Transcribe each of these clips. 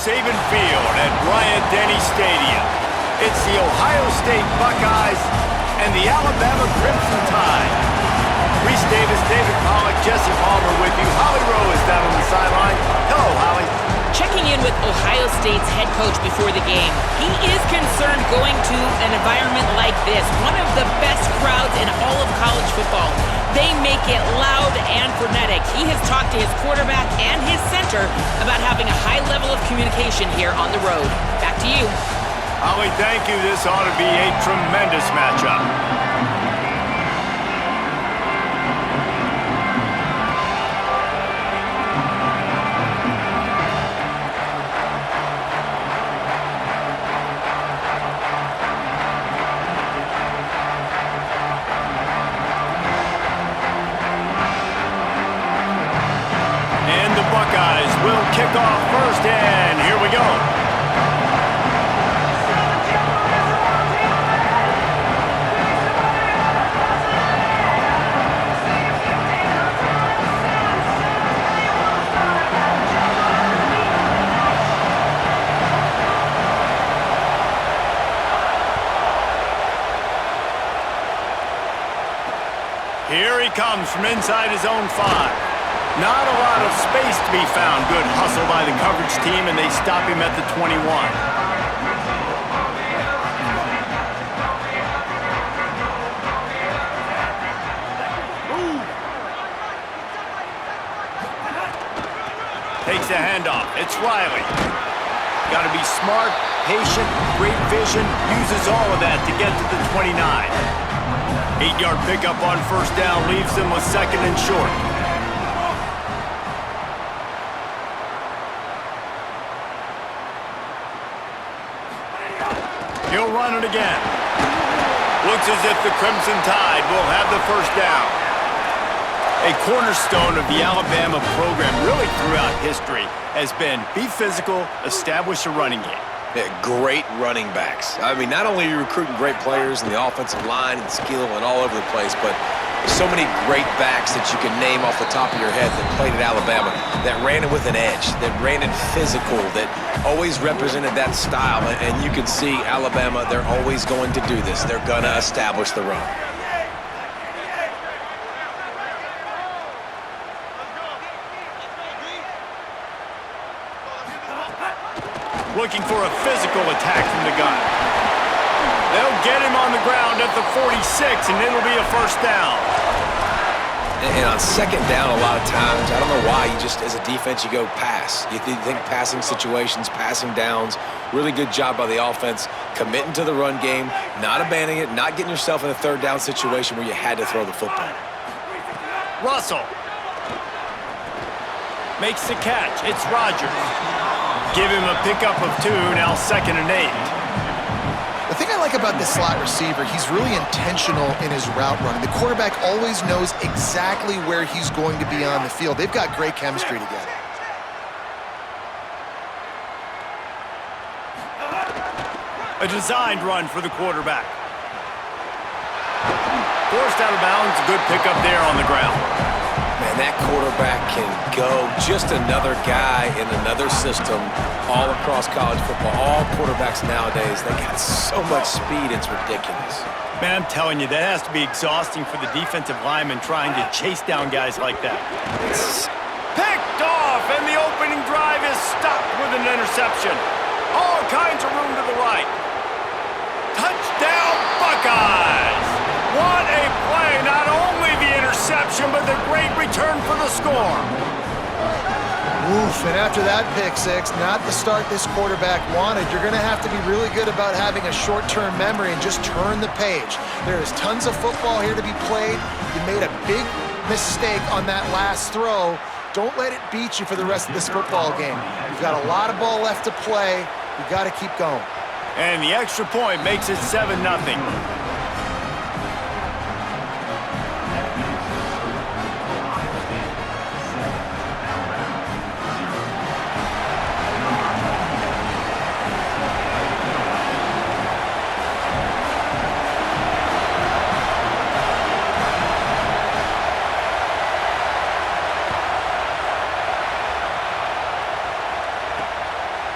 Saban Field at Bryant-Denny Stadium. It's the Ohio State Buckeyes and the Alabama Crimson Tide. Reese Davis, David Pollack, Jesse Palmer with you. Holly Rowe is down on the sideline. Hello, Holly. Checking in with Ohio State's head coach before the game. He is concerned going to an environment like this, one of the best crowds in all of college football. They make it loud and frenetic. He has talked to his quarterback and his center about having a high level of communication here on the road. Back to you. Holly, thank you. This ought to be a tremendous matchup. Will kick off first, and here we go. Here he comes from inside his own 5. Not a lot of space to be found. Good hustle by the coverage team, and they stop him at the 21. Takes the handoff. It's Riley. Got to be smart, patient, great vision. Uses all of that to get to the 29. 8-yard pickup on first down leaves them with second and short. He'll run it again. Looks as if the Crimson Tide will have the first down. A cornerstone of the Alabama program really throughout history has been be physical, establish a running game. Yeah, great running backs. I mean, not only are you recruiting great players in the offensive line and skill and all over the place, but there's so many great backs that you can name off the top of your head that played at Alabama, that ran it with an edge, that ran it physical, that always represented that style. And you can see Alabama, they're always going to do this. They're going to establish the run. Looking for a physical attack from the gun. They'll get him on the ground at the 46, and it'll be a first down. And on second down, a lot of times, I don't know why, you just, as a defense, you go pass. You think passing situations, passing downs, really good job by the offense, committing to the run game, not abandoning it, not getting yourself in a third down situation where you had to throw the football. Russell makes the catch. It's Rodgers. Give him a pickup of 2, now second and 8. The thing I like about this slot receiver, he's really intentional in his route running. The quarterback always knows exactly where he's going to be on the field. They've got great chemistry together. A designed run for the quarterback. Forced out of bounds, a good pickup there on the ground. Man, that quarterback can go. Just another guy in another system all across college football. All quarterbacks nowadays, they got so much speed, it's ridiculous. Man, I'm telling you, that has to be exhausting for the defensive lineman trying to chase down guys like that. It's picked off, and the opening drive is stopped with an interception. All kinds of room to the right. Touchdown, Buckeyes! What a play! Not only the interception, but the great return for the score. Oof, and after that pick six, not the start this quarterback wanted. You're going to have to be really good about having a short-term memory and just turn the page. There is tons of football here to be played. You made a big mistake on that last throw. Don't let it beat you for the rest of this football game. You've got a lot of ball left to play. You've got to keep going. And the extra point makes it 7-0.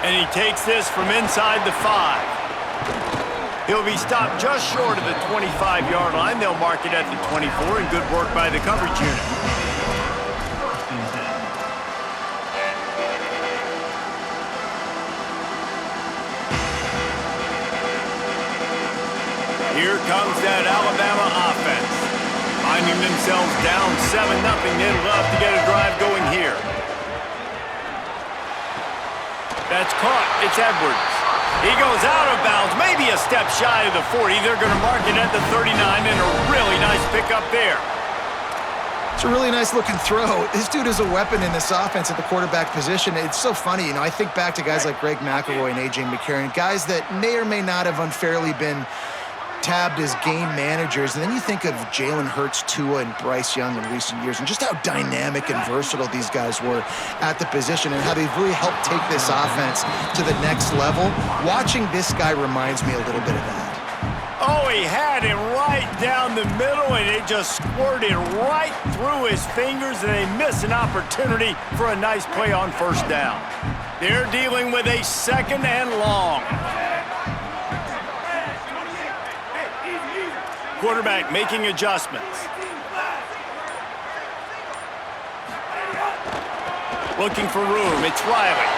And he takes this from inside the 5. He'll be stopped just short of the 25-yard line. They'll mark it at the 24, and good work by the coverage unit. Here comes that Alabama offense. Finding themselves down 7-0, they'd love to get a drive going here. That's caught. It's Edwards. He goes out of bounds, maybe a step shy of the 40. They're going to mark it at the 39, and a really nice pickup there. It's a really nice-looking throw. This dude is a weapon in this offense at the quarterback position. It's so funny, I think back to guys like Greg McElroy and A.J. McCarron, guys that may or may not have unfairly been tabbed as game managers, and then you think of Jalen Hurts, Tua, and Bryce Young in recent years, and just how dynamic and versatile these guys were at the position and how they've really helped take this offense to the next level. Watching this guy reminds me a little bit of that. Oh, he had it right down the middle, and it just squirted right through his fingers, and they miss an opportunity for a nice play on first down. They're dealing with a 2nd and long. Quarterback making adjustments. Looking for room. It's Riley.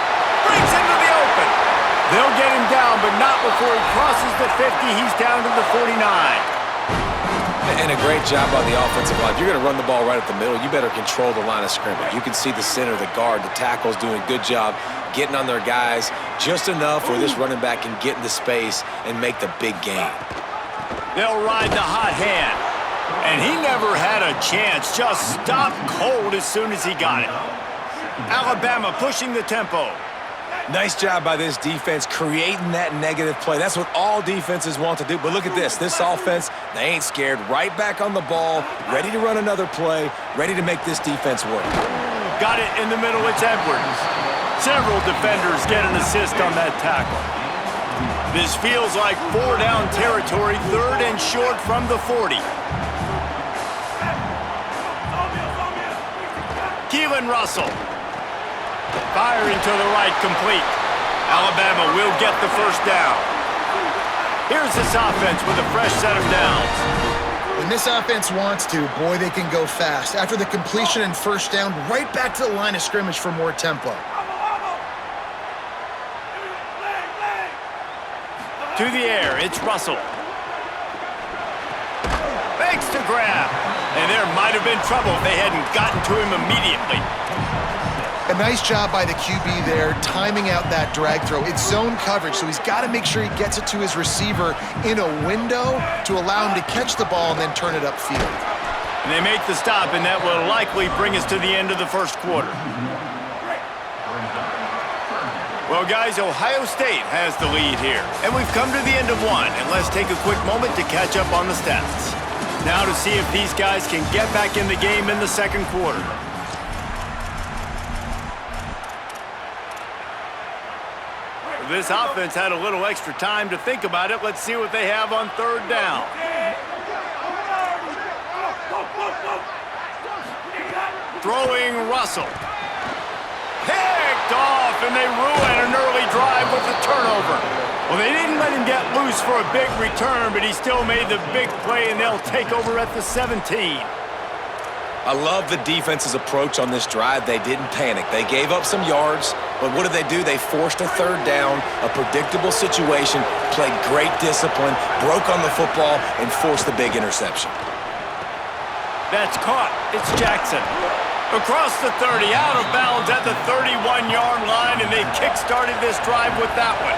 Breaks into the open. They'll get him down, but not before he crosses the 50. He's down to the 49. And a great job by the offensive line. If you're going to run the ball right at the middle, you better control the line of scrimmage. You can see the center, the guard, the tackles doing a good job getting on their guys just enough where this running back can get into space and make the big gain. They'll ride the hot hand. And he never had a chance. Just stopped cold as soon as he got it. Alabama pushing the tempo. Nice job by this defense creating that negative play. That's what all defenses want to do. But look at this. This offense, they ain't scared. Right back on the ball, ready to run another play, ready to make this defense work. Got it in the middle. It's Edwards. Several defenders get an assist on that tackle. This feels like 4-down territory, 3rd and short from the 40. Keelan Russell. Firing to the right, complete. Alabama will get the first down. Here's this offense with a fresh set of downs. When this offense wants to, boy, they can go fast. After the completion and first down, right back to the line of scrimmage for more tempo. To the air, it's Russell. Fakes to grab. And there might have been trouble if they hadn't gotten to him immediately. A nice job by the QB there, timing out that drag throw. It's zone coverage, so he's got to make sure he gets it to his receiver in a window to allow him to catch the ball and then turn it upfield. And they make the stop, and that will likely bring us to the end of the first quarter. Well, guys, Ohio State has the lead here. And we've come to the end of one, and let's take a quick moment to catch up on the stats. Now to see if these guys can get back in the game in the second quarter. This offense had a little extra time to think about it. Let's see what they have on 3rd down. Throwing Russell. Picked off, and they ruin an early drive with the turnover. Well, they didn't let him get loose for a big return, but he still made the big play, and they'll take over at the 17. I love the defense's approach on this drive. They didn't panic. They gave up some yards, but what did they do? They forced a 3rd down, a predictable situation, played great discipline, broke on the football, and forced the big interception. That's caught. It's Jackson. Across the 30, out of bounds at the 31-yard line, and they kick-started this drive with that one.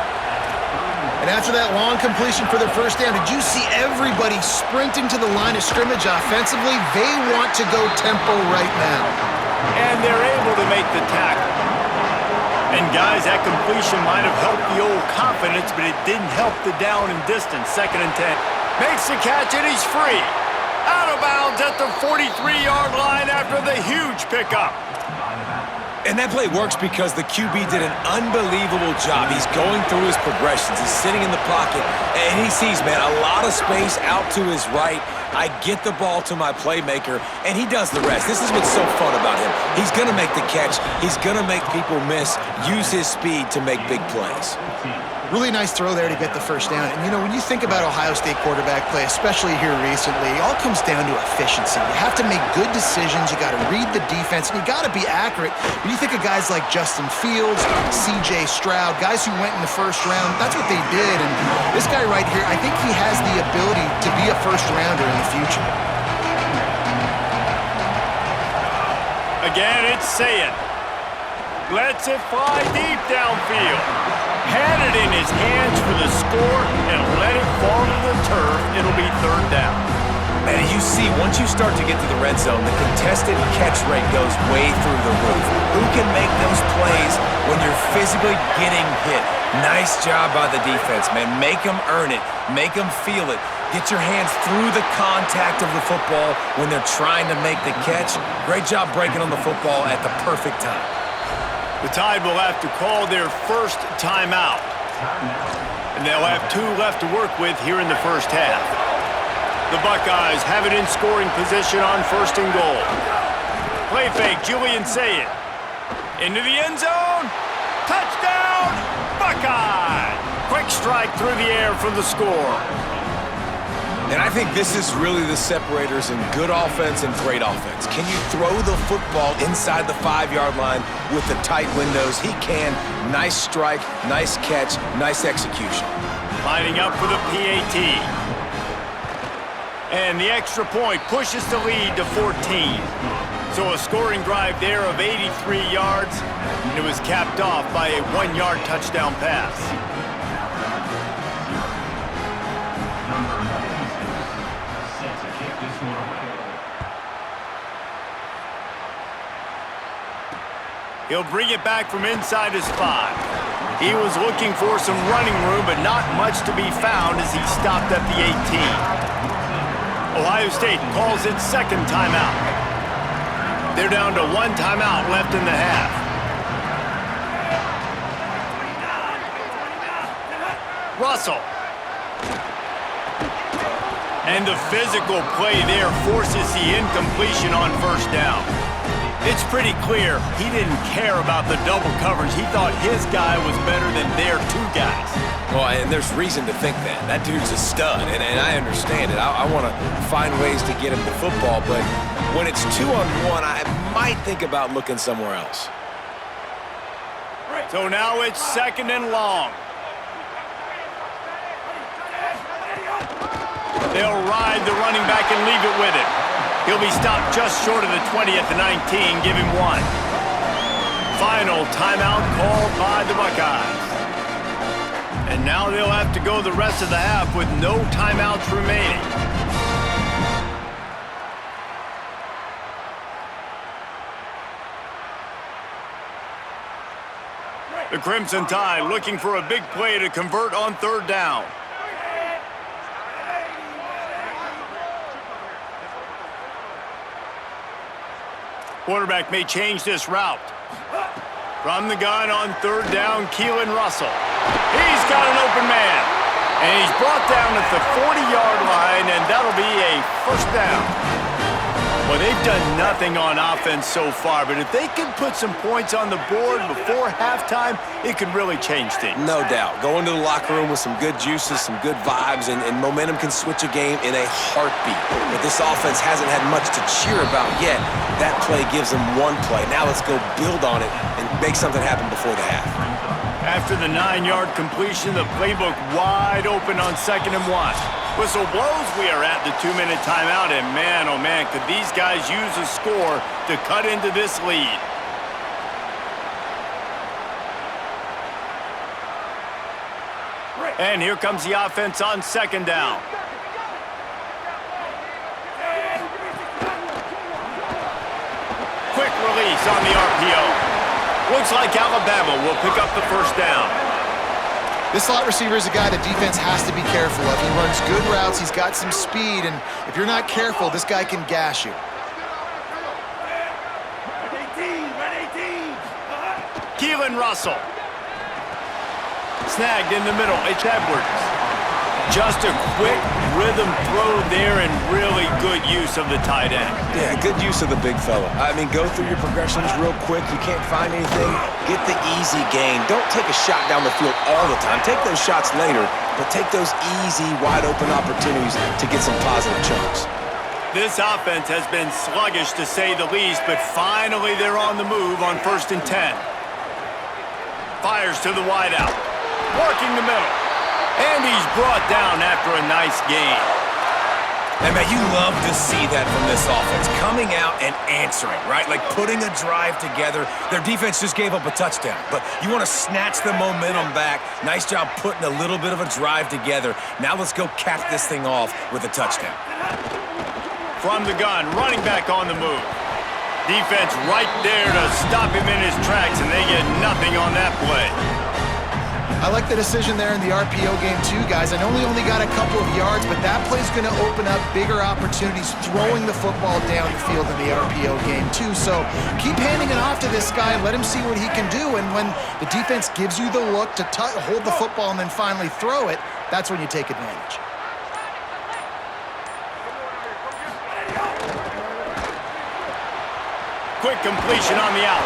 And after that long completion for the first down, did you see everybody sprinting to the line of scrimmage offensively? They want to go tempo right now. And they're able to make the tackle. And guys, that completion might have helped the old confidence, but it didn't help the down and distance. 2nd and 10. Makes the catch, and he's free. Out of bounds at the 43-yard line after the huge pickup. And that play works because the QB did an unbelievable job. He's going through his progressions. He's sitting in the pocket, and he sees, man, a lot of space out to his right. I get the ball to my playmaker, and he does the rest. This is what's so fun about him. He's going to make the catch. He's going to make people miss, use his speed to make big plays. Really nice throw there to get the first down. And, you know, when you think about Ohio State quarterback play, especially here recently, it all comes down to efficiency. You have to make good decisions. You got to read the defense, and you got to be accurate. When you think of guys like Justin Fields, C.J. Stroud, guys who went in the first round, that's what they did. And this guy right here, I think he has the ability to be a first-rounder in the future. Again, it's Sayet. Lets it fly deep downfield. Had it in his hands for the score and let it fall to the turf. It'll be third down. And you see, once you start to get to the red zone, the contested catch rate goes way through the roof. Who can make those plays when you're physically getting hit? Nice job by the defense, man. Make them earn it. Make them feel it. Get your hands through the contact of the football when they're trying to make the catch. Great job breaking on the football at the perfect time. The Tide will have to call their first timeout. And they'll have 2 left to work with here in the first half. The Buckeyes have it in scoring position on 1st and goal. Play fake, Julian Sayet. Into the end zone. Touchdown, Buckeye! Quick strike through the air for the score. And I think this is really the separators in good offense and great offense. Can you throw the football inside the 5-yard line with the tight windows? He can. Nice strike, nice catch, nice execution. Lining up for the PAT. And the extra point pushes the lead to 14. So a scoring drive there of 83 yards. And it was capped off by a 1-yard touchdown pass. He'll bring it back from inside his 5. He was looking for some running room, but not much to be found as he stopped at the 18. Ohio State calls its second timeout. They're down to 1 timeout left in the half. Russell. And the physical play there forces the incompletion on first down. It's pretty clear he didn't care about the double coverage. He thought his guy was better than their 2 guys. Well, and there's reason to think that. That dude's a stud, and I understand it. I want to find ways to get him the football, but when it's 2-on-1, I might think about looking somewhere else. So now it's 2nd and long. They'll ride the running back and leave it with him. He'll be stopped just short of the 20 at the 19. Give him 1. Final timeout called by the Buckeyes. And now they'll have to go the rest of the half with no timeouts remaining. The Crimson Tide looking for a big play to convert on 3rd down. Quarterback may change this route. From the gun on 3rd down, Keelan Russell. He's got an open man. And he's brought down at the 40-yard line, and that'll be a first down. Well, they've done nothing on offense so far, but if they can put some points on the board before halftime, it could really change things. No doubt. Go into the locker room with some good juices, some good vibes, and momentum can switch a game in a heartbeat. But this offense hasn't had much to cheer about yet. That play gives them 1 play. Now let's go build on it and make something happen before the half. After the 9-yard completion, the playbook wide open on 2nd and 1. Whistle blows, we are at the 2-minute timeout, and man, oh man, could these guys use a score to cut into this lead. And here comes the offense on 2nd down. Quick release on the RPO. Looks like Alabama will pick up the first down. This slot receiver is a guy the defense has to be careful of. He runs good routes, he's got some speed, and if you're not careful, this guy can gash you. Keelan Russell. Snagged in the middle, it's Edwards. Just a quick rhythm throw there and really good use of the tight end. Yeah, good use of the big fella. I mean, go through your progressions real quick. You can't find anything. Get the easy gain. Don't take a shot down the field all the time. Take those shots later, but take those easy, wide-open opportunities to get some positive chunks. This offense has been sluggish, to say the least, but finally they're on the move on 1st and 10. Fires to the wideout. Working the middle. And he's brought down after a nice gain. And, man, you love to see that from this offense, coming out and answering, right? Like putting a drive together. Their defense just gave up a touchdown, but you want to snatch the momentum back. Nice job putting a little bit of a drive together. Now let's go cap this thing off with a touchdown. From the gun, running back on the move. Defense right there to stop him in his tracks, and they get nothing on that play. I like the decision there in the RPO game too, guys. I know we only got a couple of yards, but that play's going to open up bigger opportunities throwing the football down the field in the RPO game too. So keep handing it off to this guy, let him see what he can do, and when the defense gives you the look to hold the football and then finally throw it, that's when you take advantage. Quick completion on the out.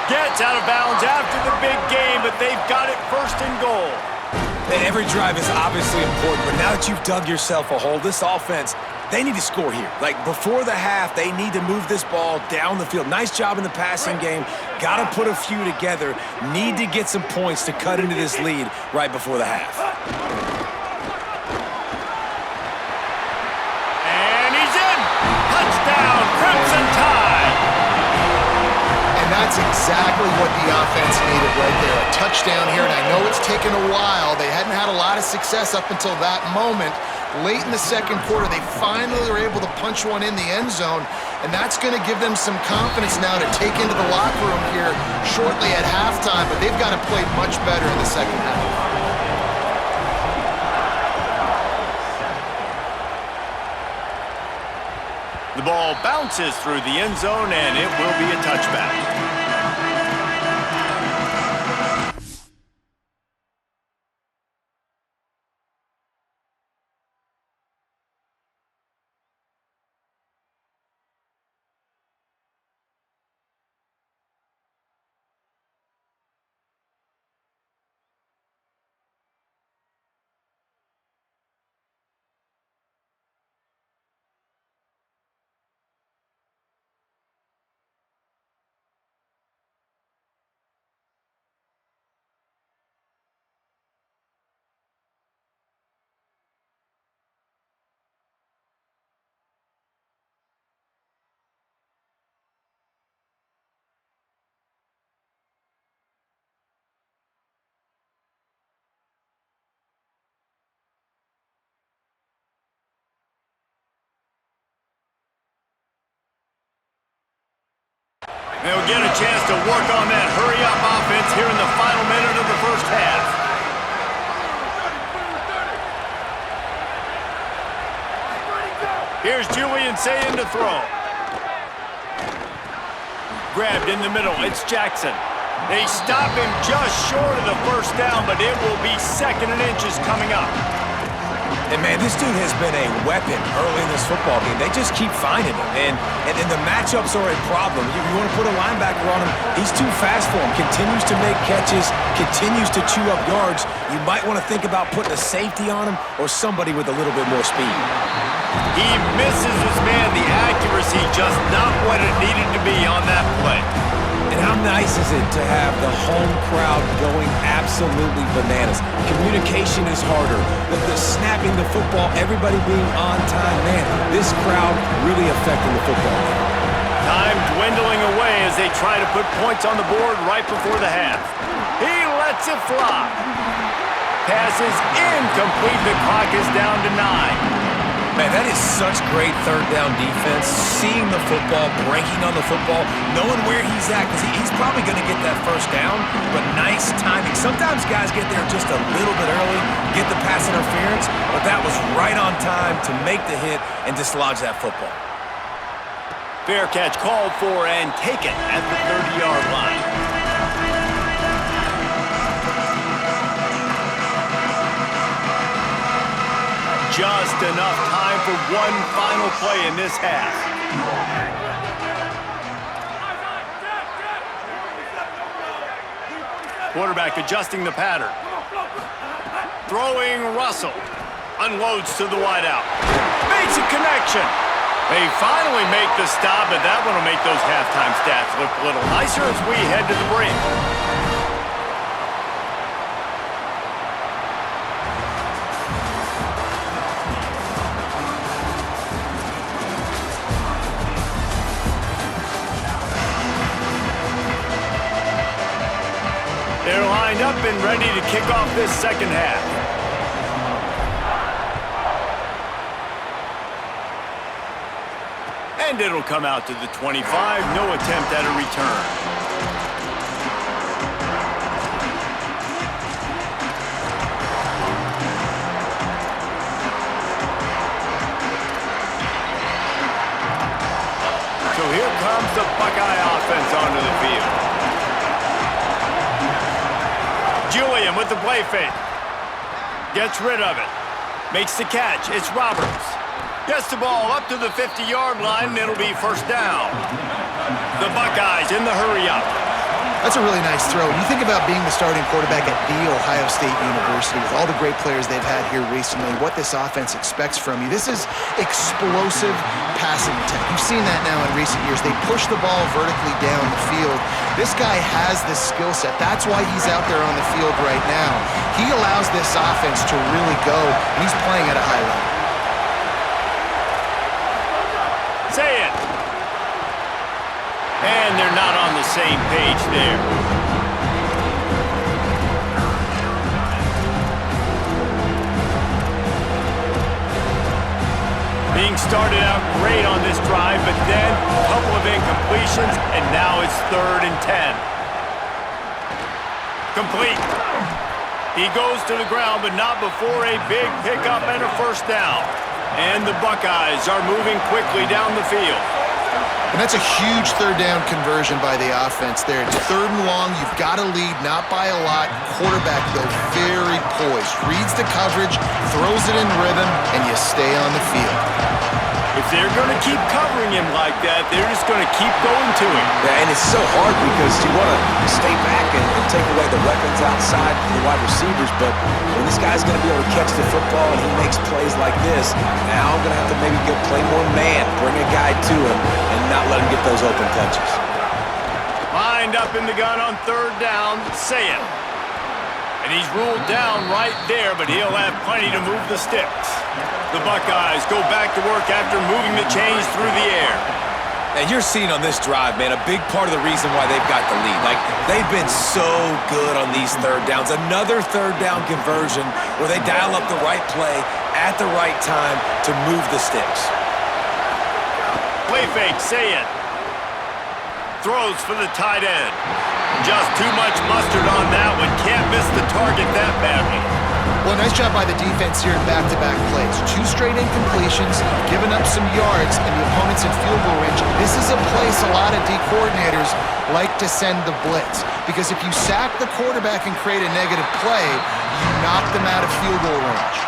Gets out of bounds after the big game, but they've got it 1st and goal. And every drive is obviously important, but now that you've dug yourself a hole, this offense, they need to score here. Like before the half, they need to move this ball down the field. Nice job in the passing game. Got to put a few together. Need to get some points to cut into this lead right before the half. And he's in! Touchdown, Crimson Tide! That's exactly what the offense needed right there. A touchdown here, and I know it's taken a while. They hadn't had a lot of success up until that moment. Late in the 2nd quarter, they finally were able to punch one in the end zone, and that's going to give them some confidence now to take into the locker room here shortly at halftime, but they've got to play much better in the 2nd half. The ball bounces through the end zone, and it will be a touchback. They'll get a chance to work on that hurry-up offense here in the final minute of the 1st half. Here's Julian Sayin to throw. Grabbed in the middle, it's Jackson. They stop him just short of the 1st down, but it will be 2nd and inches coming up. And, man, this dude has been a weapon early in this football game. They just keep finding him. And the matchups are a problem. You want to put a linebacker on him, he's too fast for him. Continues to make catches, continues to chew up yards. You might want to think about putting a safety on him or somebody with a little bit more speed. He misses his man. The accuracy just not what it needed to be on that play. And how nice is it to have the home crowd going absolutely bananas? Communication is harder. The snapping the football, everybody being on time. Man, this crowd really affecting the football game. Time dwindling away as they try to put points on the board right before the half. He lets it fly. Pass is incomplete. The clock is down to 9. Man, that is such great 3rd down defense. Seeing the football, breaking on the football, knowing where he's at, because he's probably going to get that 1st down, but nice timing. Sometimes guys get there just a little bit early, get the pass interference, but that was right on time to make the hit and dislodge that football. Fair catch called for and taken at the 30-yard line. just enough time for one final play in this half. Quarterback adjusting the pattern. Throwing Russell. Unloads to the wideout. Makes a connection. They finally make the stop, but that one will make those halftime stats look a little nicer as we head to the break. They're lined up and ready to kick off this second half. And it'll come out to the 25. No attempt at a return. So here comes the Buckeye offense onto the field. Julian with the play fake. Gets rid of it. Makes the catch. It's Roberts. Gets the ball up to the 50-yard line, and it'll be first down. The Buckeyes in the hurry-up. That's a really nice throw. When you think about being the starting quarterback at The Ohio State University with all the great players they've had here recently, what this offense expects from you, this is explosive passing attack. You've seen that now in recent years. They push the ball vertically down the field. This guy has this skill set. That's why he's out there on the field right now. He allows this offense to really go, and he's playing at a high level. Say it. And they're not on the same page there. Being started out great on this drive, but then a couple of incompletions, and now it's 3rd and 10. Complete. He goes to the ground, but not before a big pickup and a first down. And the Buckeyes are moving quickly down the field. And that's a huge third down conversion by the offense there. It's 3rd and long. You've got to lead, not by a lot. Quarterback, though, very poised. Reads the coverage, throws it in rhythm, and you stay on the field. If they're going to keep covering him like that, they're just going to keep going to him. Yeah, and it's so hard because you want to stay back and take away the weapons outside for the wide receivers, but when this guy's going to be able to catch the football and he makes plays like this, now I'm going to have to maybe go play more man, bring a guy to him, and not let him get those open touches. Lined up in the gun on 3rd down, Say it. And he's ruled down right there, but he'll have plenty to move the sticks. The Buckeyes go back to work after moving the chains through the air. And you're seeing on this drive, man, a big part of the reason why they've got the lead. Like, they've been so good on these 3rd downs. Another 3rd down conversion where they dial up the right play at the right time to move the sticks. Play fake, Say it. Throws for the tight end. Just too much mustard on that one. Can't miss the target that badly. Well, nice job by the defense here in back-to-back plays. 2 straight incompletions, giving up some yards, and the opponent's in field goal range. This is a place a lot of D coordinators like to send the blitz, because if you sack the quarterback and create a negative play, you knock them out of field goal range.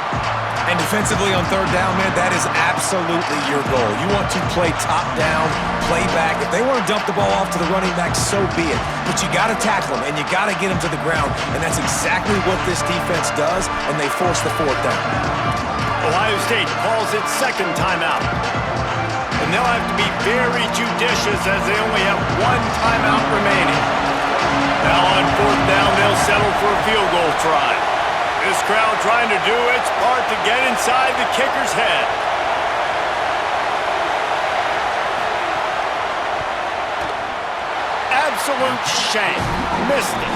And defensively on 3rd down, man, that is absolutely your goal. You want to play top down, play back. If they want to dump the ball off to the running back, so be it. But you got to tackle them, and you got to get them to the ground. And that's exactly what this defense does, and they force the 4th down. Ohio State calls its 2nd timeout. And they'll have to be very judicious as they only have 1 timeout remaining. Now on 4th down, they'll settle for a field goal try. This crowd trying to do its part to get inside the kicker's head. Absolute shank. Missed it.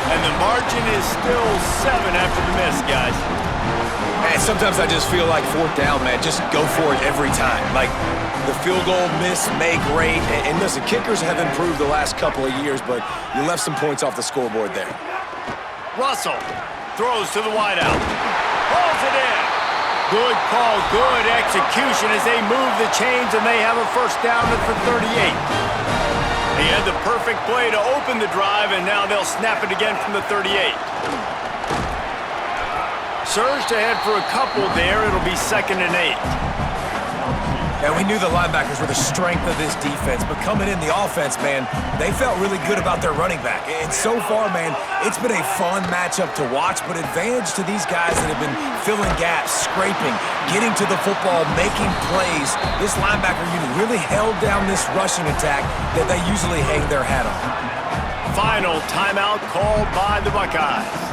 And the margin is still 7 after the miss, guys. And sometimes I just feel like 4th down, man, just go for it every time. Like, the field goal miss, make great. And listen, kickers have improved the last couple of years, but you left some points off the scoreboard there. Russell throws to the wideout. Pulls it in. Good call, good execution as they move the chains, and they have a first down at the 38. He had the perfect play to open the drive, and now they'll snap it again from the 38. Surged ahead for a couple there. It'll be 2nd and 8. And we knew the linebackers were the strength of this defense, but coming in the offense, man, they felt really good about their running back. And so far, man, it's been a fun matchup to watch, but advantage to these guys that have been filling gaps, scraping, getting to the football, making plays. This linebacker unit really held down this rushing attack that they usually hang their hat on. Final timeout called by the Buckeyes.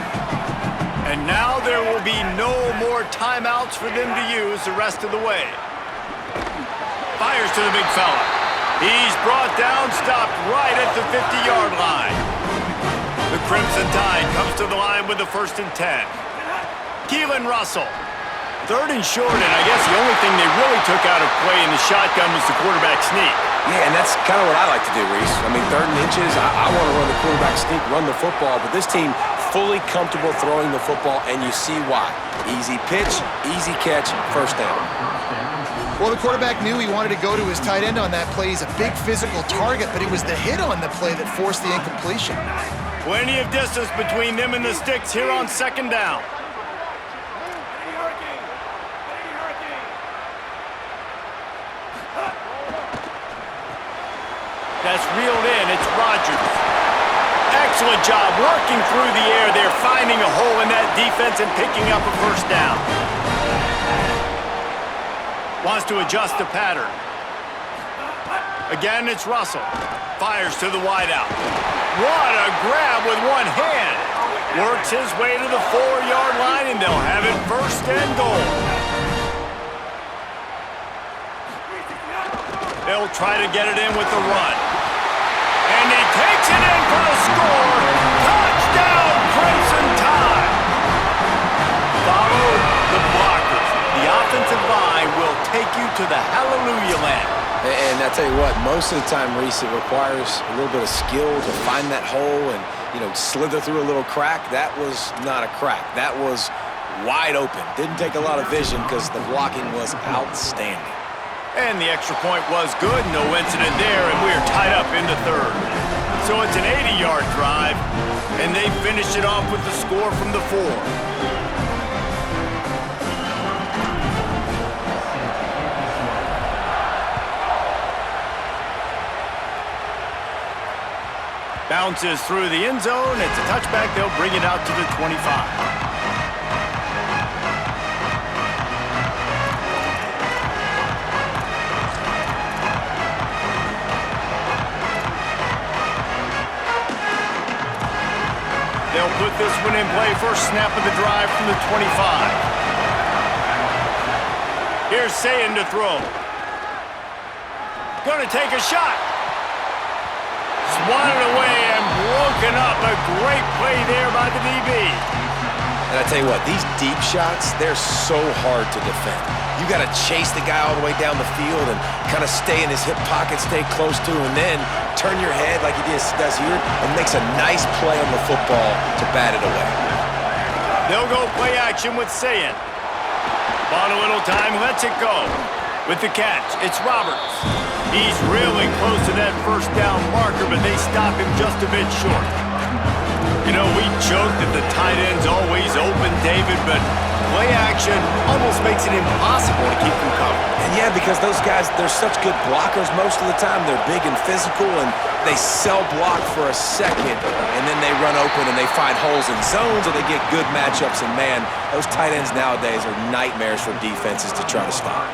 And now there will be no more timeouts for them to use the rest of the way. Fires to the big fella. He's brought down, stopped right at the 50-yard line. The Crimson Tide comes to the line with the 1st and 10. Keelan Russell. 3rd and short, and I guess the only thing they really took out of play in the shotgun was the quarterback sneak. Yeah, and that's kind of what I like to do, Reese. I mean, 3rd and inches, I want to run the quarterback sneak, run the football, but this team fully comfortable throwing the football, and you see why. Easy pitch, easy catch, 1st down. Well, the quarterback knew he wanted to go to his tight end on that play. He's a big physical target, but it was the hit on the play that forced the incompletion. Plenty of distance between them and the sticks here on 2nd down. That's reeled in. It's Rodgers. Excellent job working through the air there, finding a hole in that defense and picking up a 1st down. Wants to adjust the pattern. Again, it's Russell. Fires to the wideout. What a grab with one hand. Works his way to the 4-yard line, and they'll have it 1st and goal. They'll try to get it in with the run. And he takes it in for the score. Touchdown, Crimson Tide. Follow the blockers. The offensive line will take you to the hallelujah land. And I tell you what, most of the time, Reese, it requires a little bit of skill to find that hole and, slither through a little crack. That was not a crack. That was wide open. Didn't take a lot of vision because the blocking was outstanding. And the extra point was good. No incident there, and we are tied up in the 3rd. So it's an 80-yard drive, and they finish it off with the score from the 4. Bounces through the end zone. It's a touchback. They'll bring it out to the 25. They'll put this one in play. First snap of the drive from the 25. Here's Sayin to throw. Gonna take a shot. Swatted away and broken up. A great play there by the DB. And I tell you what, these deep shots, they're so hard to defend. You got to chase the guy all the way down the field and kind of stay in his hip pocket, stay close to him, and then turn your head like he does here and makes a nice play on the football to bat it away. They'll go play action with Sayin. Bought a little time, lets it go. With the catch, it's Roberts. He's really close to that 1st down marker, but they stop him just a bit short. We joke that the tight end's always open, David, but play action almost makes it impossible to keep them covered. And yeah, because those guys, they're such good blockers most of the time. They're big and physical, and they sell block for a second, and then they run open and they find holes in zones, or they get good matchups, and man, those tight ends nowadays are nightmares for defenses to try to stop.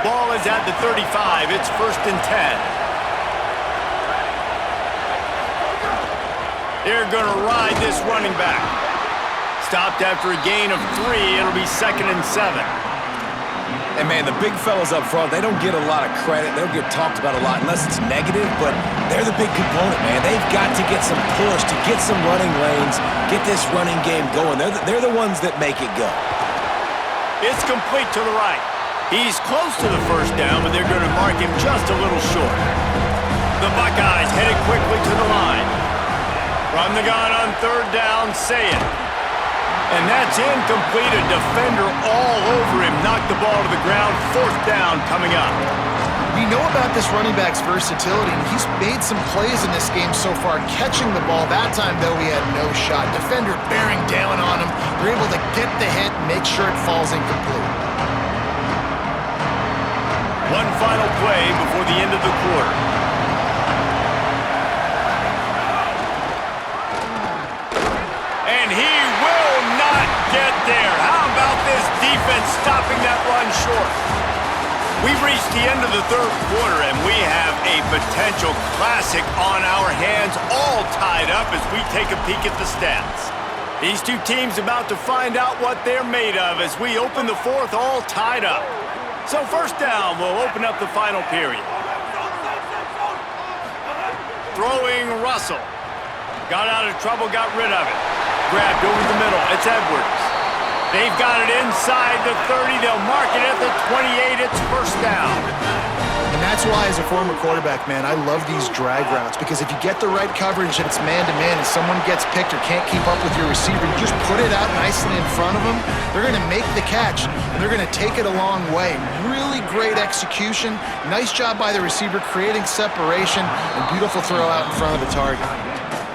Ball is at the 35. It's 1st and 10. They're going to ride this running back. Stopped after a gain of 3. It'll be 2nd and 7. And, man, the big fellas up front, they don't get a lot of credit. They don't get talked about a lot unless it's negative, but they're the big component, man. They've got to get some push, to get some running lanes, get this running game going. They're the ones that make it go. It's complete to the right. He's close to the 1st down, but they're going to mark him just a little short. The Buckeyes headed quickly to the line. From the gun on 3rd down, Sayin. And that's incomplete. A defender all over him. Knocked the ball to the ground. 4th down coming up. We know about this running back's versatility, and he's made some plays in this game so far, catching the ball. That time, though, he had no shot. Defender bearing down on him. They're able to get the hit and make sure it falls incomplete. One final play before the end of the quarter. And he will not get there. How about this defense stopping that run short? We've reached the end of the third quarter, and we have a potential classic on our hands, all tied up as we take a peek at the stats. These two teams about to find out what they're made of as we open the fourth, all tied up. So first down, we'll open up the final period. Throwing Russell. Got out of trouble, got rid of it. Grabbed over the middle. It's Edwards. They've got it inside the 30. They'll mark it at the 28. It's first down. And that's why, as a former quarterback, man, I love these drag routes, because if you get the right coverage and it's man-to-man and someone gets picked or can't keep up with your receiver, you just put it out nicely in front of them, they're going to make the catch, and they're going to take it a long way. Really great execution. Nice job by the receiver creating separation, and beautiful throw out in front of the target.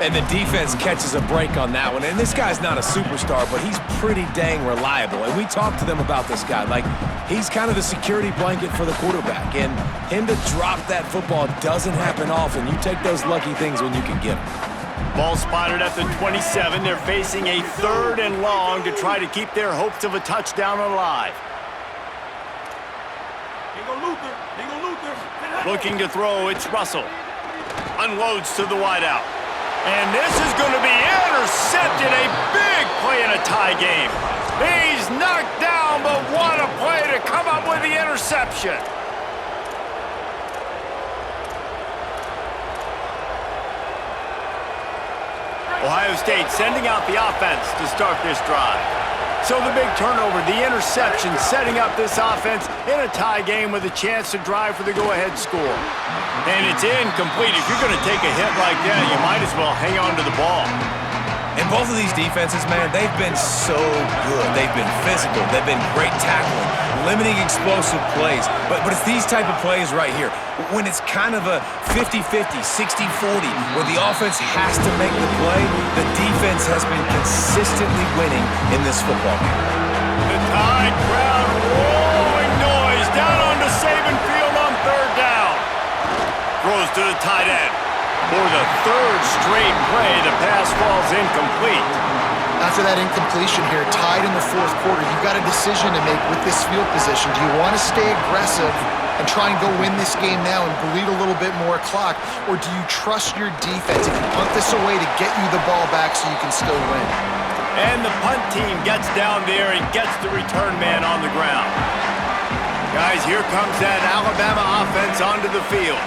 And the defense catches a break on that one. And this guy's not a superstar, but he's pretty dang reliable. And we talked to them about this guy. Like, he's kind of the security blanket for the quarterback. And him to drop that football doesn't happen often. You take those lucky things when you can get them. Ball spotted at the 27. They're facing a 3rd and long to try to keep their hopes of a touchdown alive. Looking to throw, it's Russell. Unloads to the wideout. And this is going to be intercepted. A big play in a tie game. He's knocked down, but what a play to come up with the interception. Ohio State sending out the offense to start this drive. So the big turnover, the interception, setting up this offense in a tie game with a chance to drive for the go-ahead score. And it's incomplete. If you're going to take a hit like that, you might as well hang on to the ball. And both of these defenses, man, they've been so good. They've been physical. They've been great tackling, limiting explosive plays. But it's these type of plays right here, when it's kind of a 50-50, 60-40, where the offense has to make the play, the defense has been consistently winning in this football game. The Tide crowd rolling noise down onto Saban Field on 3rd down. Throws to the tight end. For the 3rd straight play, the pass falls incomplete. After that incompletion here, tied in the 4th quarter, you've got a decision to make with this field position. Do you want to stay aggressive and try and go win this game now and bleed a little bit more clock, or do you trust your defense and punt this away to get you the ball back so you can still win? And the punt team gets down there and gets the return man on the ground. Guys, here comes that Alabama offense onto the field.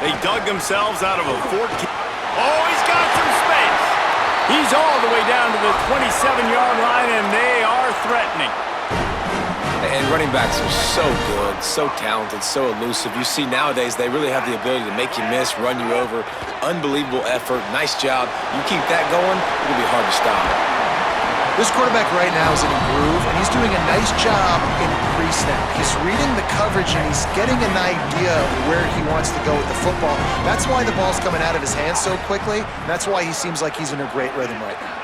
They dug themselves out of a 14. Oh, he's got some space. He's all the way down to the 27-yard line, and they are threatening. And running backs are so good, so talented, so elusive. You see nowadays they really have the ability to make you miss, run you over. Unbelievable effort. Nice job. You keep that going, it'll be hard to stop. This quarterback right now is in a groove, and he's doing a nice job in pre-snap. He's reading the coverage, and he's getting an idea of where he wants to go with the football. That's why the ball's coming out of his hands so quickly, and that's why he seems like he's in a great rhythm right now.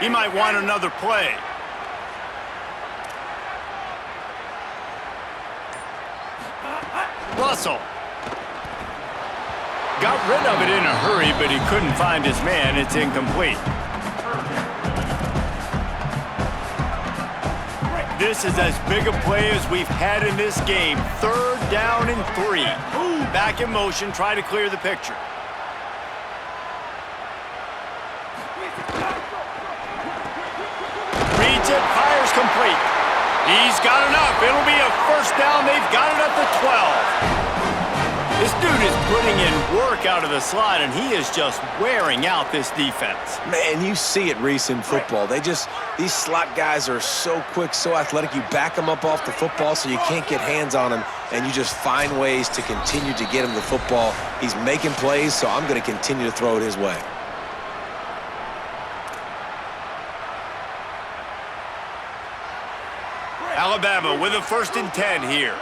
He might want another play. Russell. Got rid of it in a hurry, but he couldn't find his man. It's incomplete. This is as big a play as we've had in this game. 3rd down and 3. Back in motion, try to clear the picture. Reads it, fires complete. He's got enough. It'll be a first down. They've got it at the 12. This dude is putting in work out of the slot, and he is just wearing out this defense. Man, you see it, Reese, in football. These slot guys are so quick, so athletic. You back them up off the football so you can't get hands on him, and you just find ways to continue to get him the football. He's making plays, so I'm going to continue to throw it his way. Alabama with a 1st and 10 here.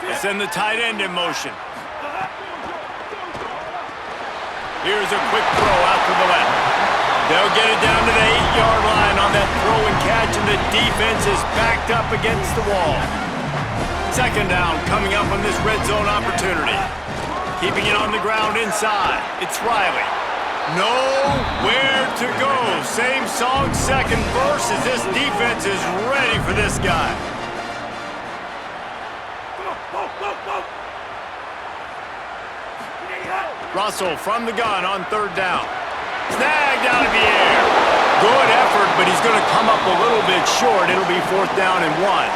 They send the tight end in motion. Here's a quick throw out to the left. They'll get it down to the 8-yard line on that throw and catch, and the defense is backed up against the wall. 2nd down coming up on this red zone opportunity. Keeping it on the ground inside. It's Riley. Nowhere to go. Same song, 2nd verse, as this defense is ready for this guy. Russell from the gun on 3rd down. Snagged out of the air. Good effort, but he's going to come up a little bit short. It'll be 4th down and 1.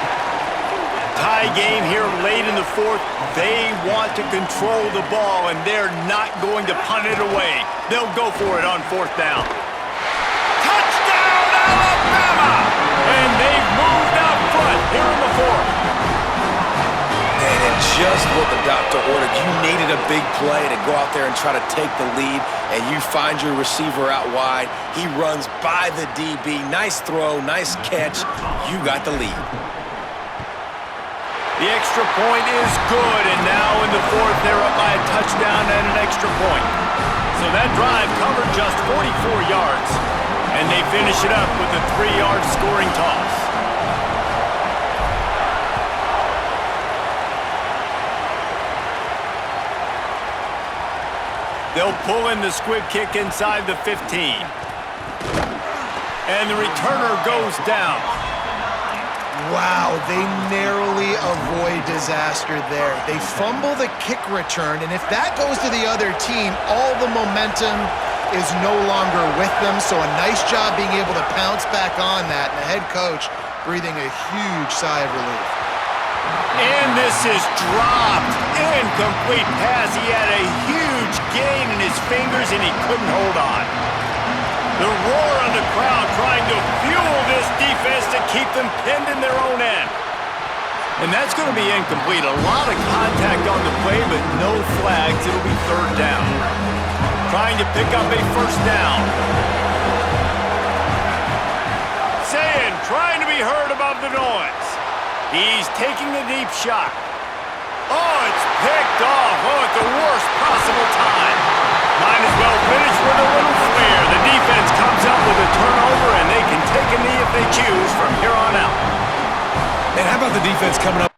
Tie game here late in the 4th. They want to control the ball, and they're not going to punt it away. They'll go for it on 4th down. Touchdown, Alabama! And they've moved out front here in the 4th. And just what the doctor ordered. You needed a big play to go out there and try to take the lead, and you find your receiver out wide. He runs by the DB. Nice throw, nice catch. You got the lead. The extra point is good, and now in the 4th, they're up by a touchdown and an extra point. So that drive covered just 44 yards, and they finish it up with a 3-yard scoring toss. They'll pull in the squib kick inside the 15. And the returner goes down. Wow, they narrowly avoid disaster there. They fumble the kick return, and if that goes to the other team, all the momentum is no longer with them. So a nice job being able to pounce back on that, and the head coach breathing a huge sigh of relief. And this is dropped. Incomplete pass. He had a huge gain in his fingers, and he couldn't hold on. The roar of the crowd trying to fuel this defense to keep them pinned in their own end. And that's going to be incomplete. A lot of contact on the play, but no flags. It'll be 3rd down. Trying to pick up a 1st down. Saying, trying to be heard above the noise. He's taking the deep shot. Oh, it's picked off. Oh, at the worst possible time. Might as well finish with a little flair. The defense comes up with a turnover, and they can take a knee if they choose from here on out. And how about the defense coming up?